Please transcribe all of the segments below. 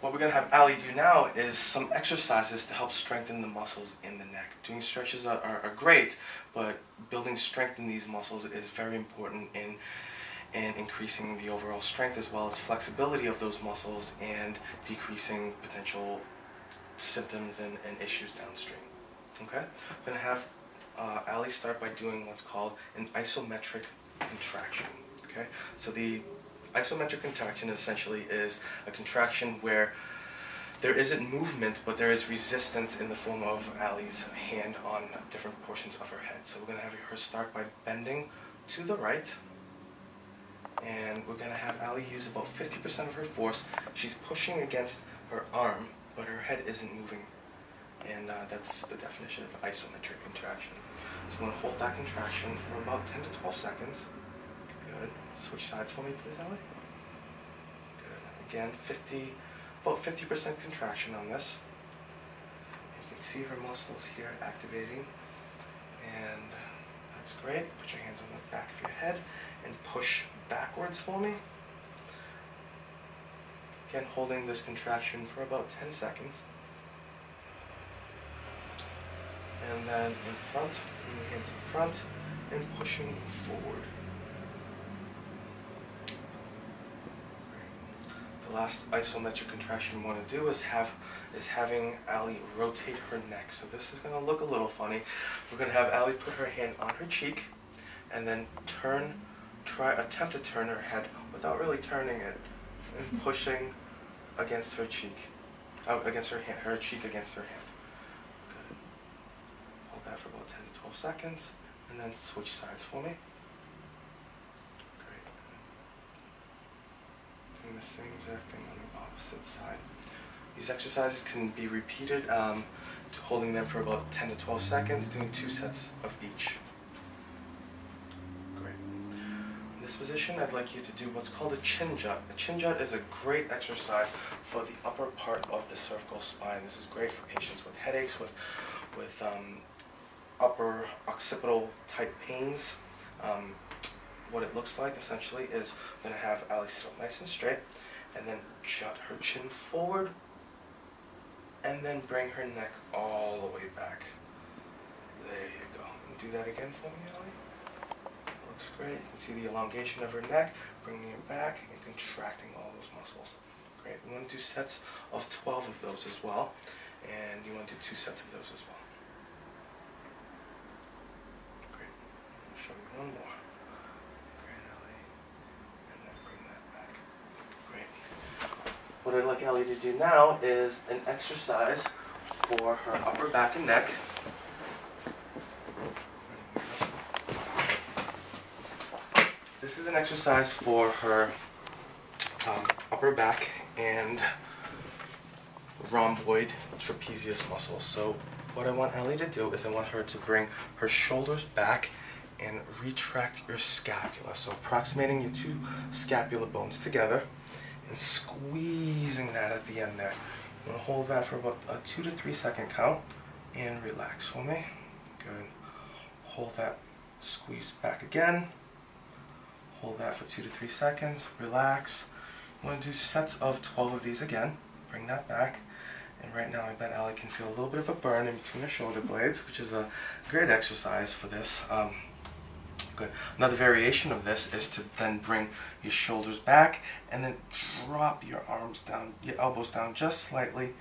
what we're going to have Ali do now is some exercises to help strengthen the muscles in the neck. Doing stretches are great, but building strength in these muscles is very important in increasing the overall strength as well as flexibility of those muscles and decreasing potential symptoms and issues downstream. Okay? I'm going to have Ali start by doing what's called an isometric contraction. Okay? So the isometric contraction essentially is a contraction where there isn't movement, but there is resistance in the form of Ali's hand on different portions of her head. So we're going to have her start by bending to the right, and we're going to have Ali use about 50% of her force. She's pushing against her arm, but her head isn't moving, and that's the definition of isometric contraction. So I'm going to hold that contraction for about 10 to 12 seconds. Good. Switch sides for me, please, Ali. Good. Again, about 50% contraction on this. You can see her muscles here activating, and that's great. Put your hands on the back of your head and push backwards for me. Again, holding this contraction for about 10 seconds. And then in front, putting your hands in front and pushing forward. The last isometric contraction we want to do is having Ali rotate her neck. So this is going to look a little funny. We're going to have Ali put her hand on her cheek and then attempt to turn her head without really turning it and pushing against her cheek, against her hand, her cheek against her hand. Good. Hold that for about 10 to 12 seconds and then switch sides for me. Doing the same exact thing on the opposite side. These exercises can be repeated, holding them for about 10 to 12 seconds, doing 2 sets of each. Great. In this position, I'd like you to do what's called a chin jut. A chin jut is a great exercise for the upper part of the cervical spine. This is great for patients with headaches, with upper occipital type pains. What it looks like essentially is I'm going to have Ali sit up nice and straight and then jut her chin forward and then bring her neck all the way back. There you go. Do that again for me, Ali. Looks great. You can see the elongation of her neck, bringing it back and contracting all those muscles. Great. We want to do sets of 12 of those as well, and you want to do 2 sets of those as well. Great. I'll show you one more. What I'd like Ali to do now is an exercise for her upper back and neck. This is an exercise for her upper back and rhomboid trapezius muscles. So what I want Ali to do is I want her to bring her shoulders back and retract your scapula. So approximating your 2 scapula bones together and squeezing that at the end there. I'm going to hold that for about a 2 to 3 second count and relax for me. Good. Hold that, squeeze back again. Hold that for 2 to 3 seconds, relax. I'm going to do sets of 12 of these again. Bring that back. And right now I bet Ali can feel a little bit of a burn in between her shoulder blades, which is a great exercise for this. Good. Another variation of this is to then bring your shoulders back and then drop your arms down, your elbows down just slightly,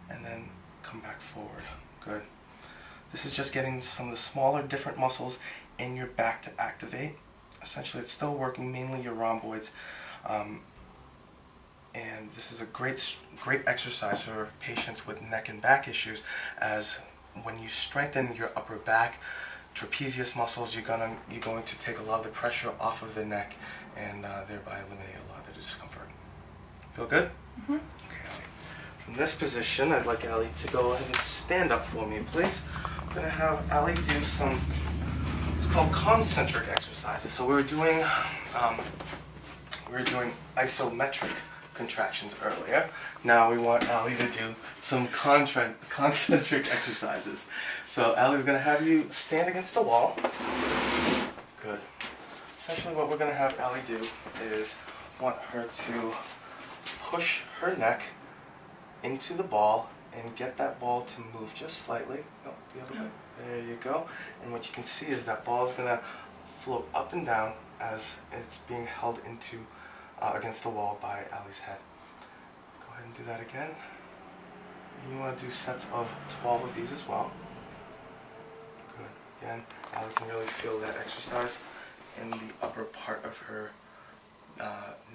and then come back forward. Good. This is just getting some of the smaller, different muscles in your back to activate. Essentially, it's still working mainly your rhomboids, and this is a great exercise for patients with neck and back issues, as when you strengthen your upper back trapezius muscles, you're going to take a lot of the pressure off of the neck and thereby eliminate a lot of the discomfort. Feel good? Mm-hmm. Okay, Ali. From this position, I'd like Ali to go ahead and stand up for me, please. I'm going to have Ali do some, it's called concentric exercises. So we were doing isometric contractions earlier. Now we want Ali to do some concentric exercises. So Ali, we're going to have you stand against the wall. Good. Essentially what we're going to have Ali do is want her to push her neck into the ball and get that ball to move just slightly. No, the other way. There you go. And what you can see is that ball is going to float up and down as it's being held into against the wall by Allie's head. Go ahead and do that again. You want to do sets of 12 of these as well. Good. Again, Allie can really feel that exercise in the upper part of her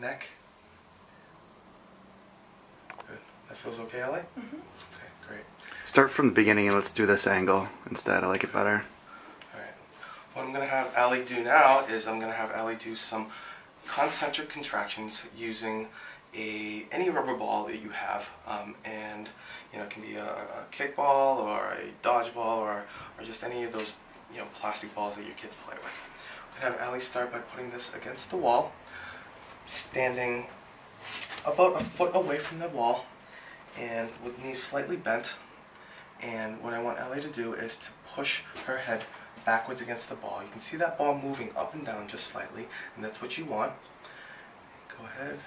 neck. Good. That feels okay, Allie? Mm-hmm. Okay, great. Start from the beginning and let's do this angle instead. I like it better. Alright. What I'm going to have Allie do now is I'm going to have Allie do some concentric contractions using any rubber ball that you have, and it can be a kickball or a dodgeball or just any of those plastic balls that your kids play with. I'm going to have Allie start by putting this against the wall, standing about a foot away from the wall and with knees slightly bent. And what I want Allie to do is to push her head backwards against the ball. You can see that ball moving up and down just slightly, and that's what you want. Go ahead.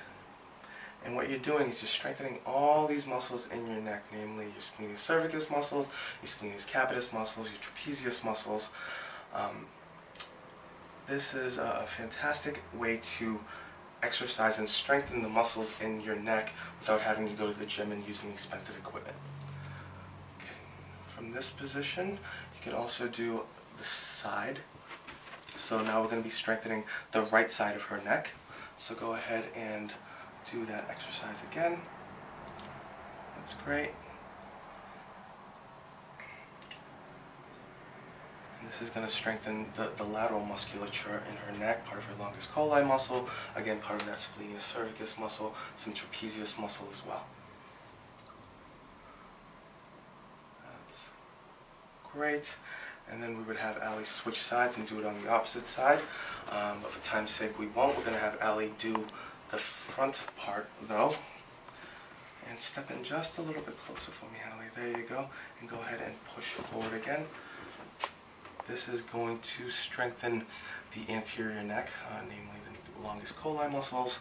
And what you're doing is you're strengthening all these muscles in your neck, namely your splenius cervicus muscles, your splenius capitis muscles, your trapezius muscles. This is a fantastic way to exercise and strengthen the muscles in your neck without having to go to the gym and using expensive equipment. Okay. From this position, you can also do the side. So now we're going to be strengthening the right side of her neck. So go ahead and do that exercise again. That's great. And this is going to strengthen the lateral musculature in her neck, part of her longus colli muscle, again part of that splenius cervicus muscle, some trapezius muscle as well. That's great. And then we would have Allie switch sides and do it on the opposite side. But for time's sake we won't. We're going to have Allie do the front part though. And step in just a little bit closer for me, Allie. There you go. And go ahead and push forward again. This is going to strengthen the anterior neck, namely the longus colli muscles,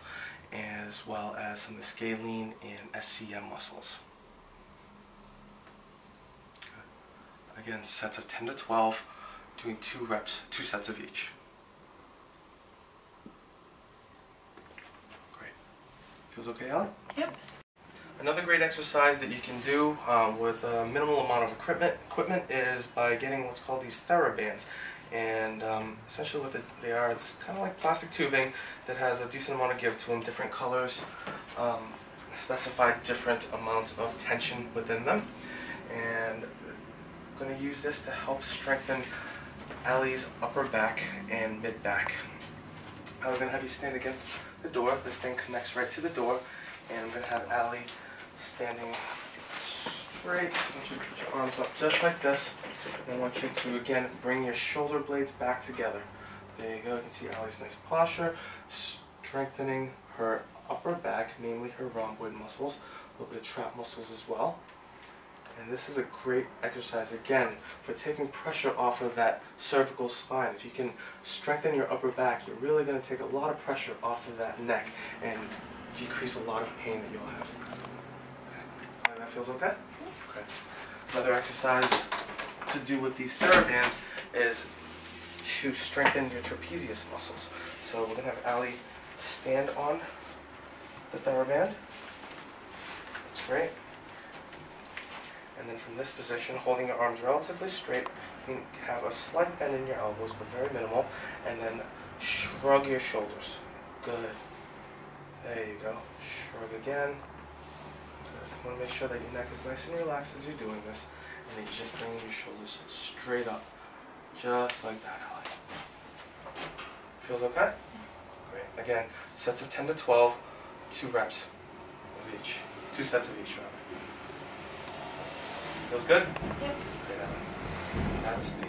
as well as some of the scalene and SCM muscles. Good. Again, sets of 10 to 12, doing 2 reps, 2 sets of each. Great. Feels okay, Allie? Yep. Another great exercise that you can do with a minimal amount of equipment is by getting what's called these TheraBands. And essentially what they are, it's kind of like plastic tubing that has a decent amount of give to them, different colors, specify different amounts of tension within them. And I'm going to use this to help strengthen Allie's upper back and mid back. I'm going to have you stand against the door. This thing connects right to the door. And I'm going to have Allie standing straight. I want you to put your arms up just like this. And I want you to, again, bring your shoulder blades back together. There you go. You can see Allie's nice posture, strengthening her upper back, namely her rhomboid muscles, a little bit of trap muscles as well. And this is a great exercise, again, for taking pressure off of that cervical spine. If you can strengthen your upper back, you're really going to take a lot of pressure off of that neck and decrease a lot of pain that you'll have. Okay. That feels okay? Okay. Another exercise to do with these TheraBands is to strengthen your trapezius muscles. So we're going to have Allie stand on the TheraBand. That's great. And then from this position, holding your arms relatively straight, you can have a slight bend in your elbows, but very minimal, and then shrug your shoulders. Good. There you go. Shrug again. Good. You want to make sure that your neck is nice and relaxed as you're doing this, and then you're just bringing your shoulders straight up, just like that, Allie. Feels okay? Great. Again, sets of 10 to 12, 2 reps of each. 2 sets of each, rather. Feels good? Yep. Great. That's the